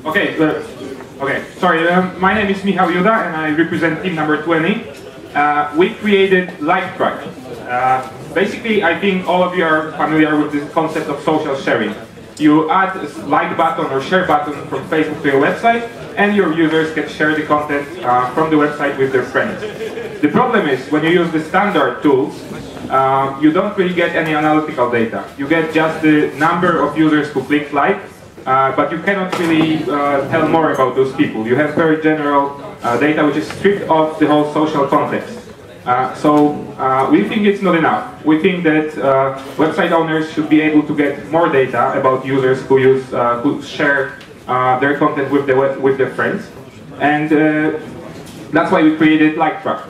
Okay, sorry, my name is Michał Juda and I represent team number 20. We created LIKETRAQ. Basically, I think all of you are familiar with this concept of social sharing. You add a like button or share button from Facebook to your website, and your users can share the content from the website with their friends. The problem is, when you use the standard tools, you don't really get any analytical data. You get just the number of users who click like, but you cannot really tell more about those people. You have very general data which is stripped of the whole social context. We think it's not enough. We think that website owners should be able to get more data about users who share their content with their friends, and that's why we created LIKETRAQ.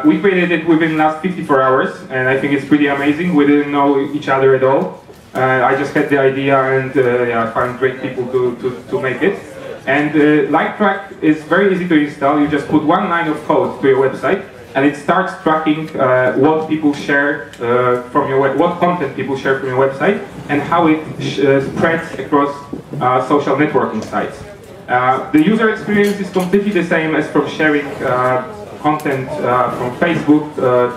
We created it within the last 54 hours, and I think it's pretty amazing. We didn't know each other at all. I just had the idea, and I found great people to make it. And LIKETRAQ is very easy to install. You just put one line of code to your website, and it starts tracking what people share what content people share from your website, and how it spreads across social networking sites. The user experience is completely the same as from sharing content from Facebook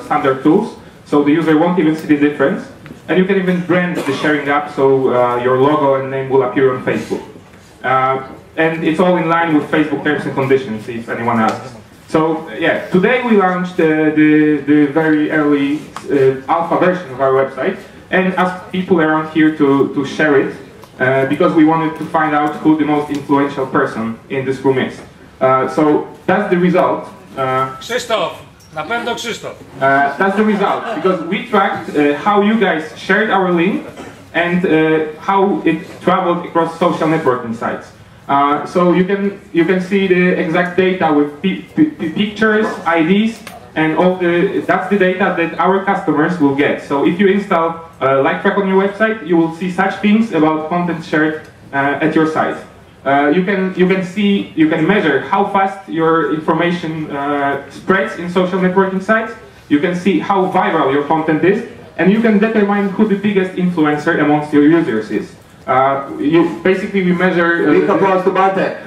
standard tools, so the user won't even see the difference. And you can even brand the sharing app, so your logo and name will appear on Facebook. And it's all in line with Facebook terms and conditions, if anyone asks. So yeah, today we launched the very early alpha version of our website, and asked people around here to share it, because we wanted to find out who the most influential person in this room is. So that's the result. Krzysztof! Na pewno Krzysztof! That's the result, because we tracked how you guys shared our link and how it traveled across social networking sites. So you can see the exact data with pictures, IDs, and that's the data that our customers will get. So if you install LIKETRAQ on your website, you will see such things about content shared at your site. You can measure how fast your information spreads in social networking sites. You can see how viral your content is, and you can determine who the biggest influencer amongst your users is. Basically, we measure. Big applause to Bartek.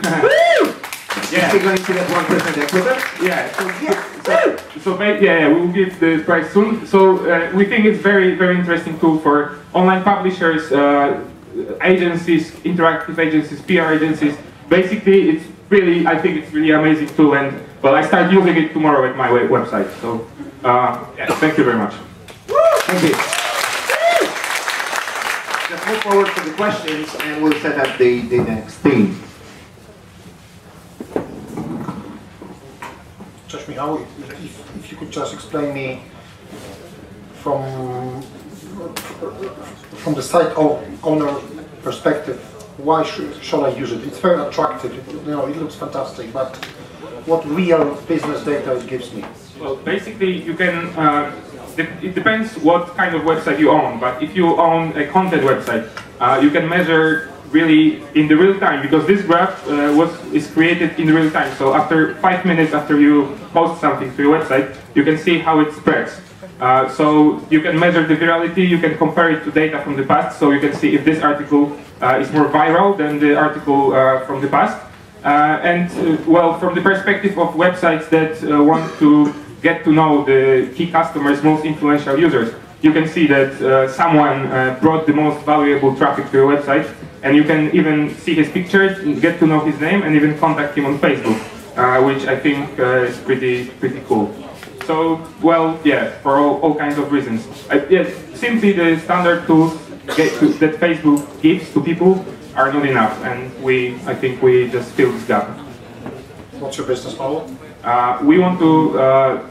Yeah. Is he going to get 1% equity? Yeah. We will give the price soon. So we think it's very interesting tool for online publishers, agencies, interactive agencies, PR agencies. Basically, I think it's really amazing tool, and well, I start using it tomorrow at my website. So thank you very much. Thank you. Let's move forward to the questions, and we'll set up the next theme. Cześć Michał, if you could just explain me from the site owner perspective, why shall I use it? It's very attractive, it looks fantastic, but what real business data it gives me? Well, basically you can, it depends what kind of website you own, but if you own a content website, you can measure really in the real time, because this graph is created in real time. So after 5 minutes after you post something to your website, you can see how it spreads. So you can measure the virality, you can compare it to data from the past, so you can see if this article is more viral than the article from the past. Well, from the perspective of websites that want to get to know the key customers, most influential users, you can see that someone brought the most valuable traffic to your website, and you can even see his pictures, get to know his name, and even contact him on Facebook, which I think is pretty cool. So, well, yeah, for all kinds of reasons. Simply the standard tools that Facebook gives to people are not enough, and I think we just fill this gap. What's your business model? We want to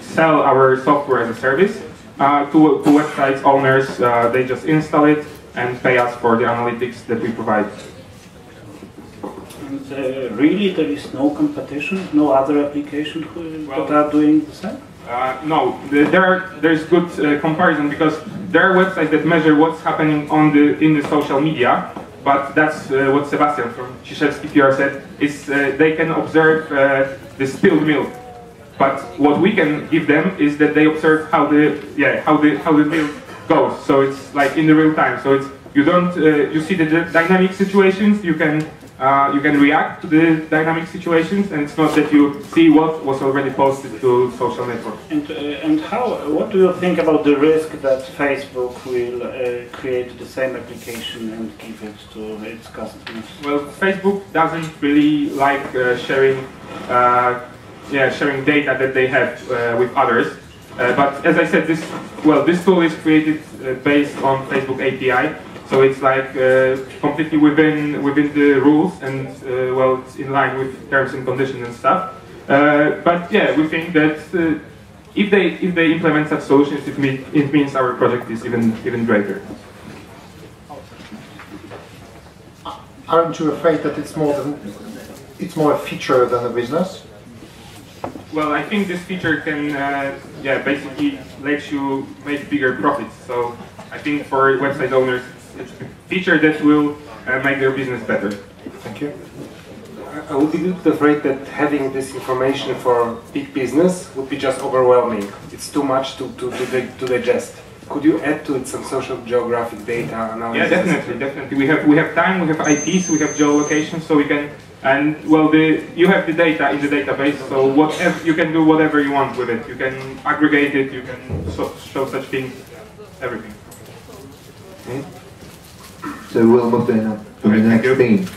sell our software as a service to websites owners. They just install it and pay us for the analytics that we provide. And, really, there is no competition, no other application that are doing the same? No, there's good comparison, because there are websites that measure what's happening in the social media, but that's what Sebastian from Ciszewski PR said, is they can observe the spilled milk. But what we can give them is that they observe how the milk goes. So it's like in the real time. So it's you see the dynamic situations. You can you can react to the dynamic situations, and it's not that you see what was already posted to social networks. And what do you think about the risk that Facebook will create the same application and give it to its customers? Well, Facebook doesn't really like sharing data that they have with others. But as I said, this tool is created based on Facebook API, so it's like completely within the rules, and it's in line with terms and conditions and stuff. But yeah, we think that if they implement such solutions, it means our project is even greater. Aren't you afraid that it's more a feature than a business? Well, I think this feature can, basically let you make bigger profits. So I think for website owners, it's a feature that will make their business better. Thank you. I would be a bit afraid that having this information for big business would be just overwhelming. It's too much to digest. Could you add to it some social geographic data analysis? Yeah, definitely. We have time, we have IPs, we have geolocation, so we can. And you have the data in the database, so you can do whatever you want with it. You can aggregate it, you can show such things, everything. Okay. So we'll move to the next theme.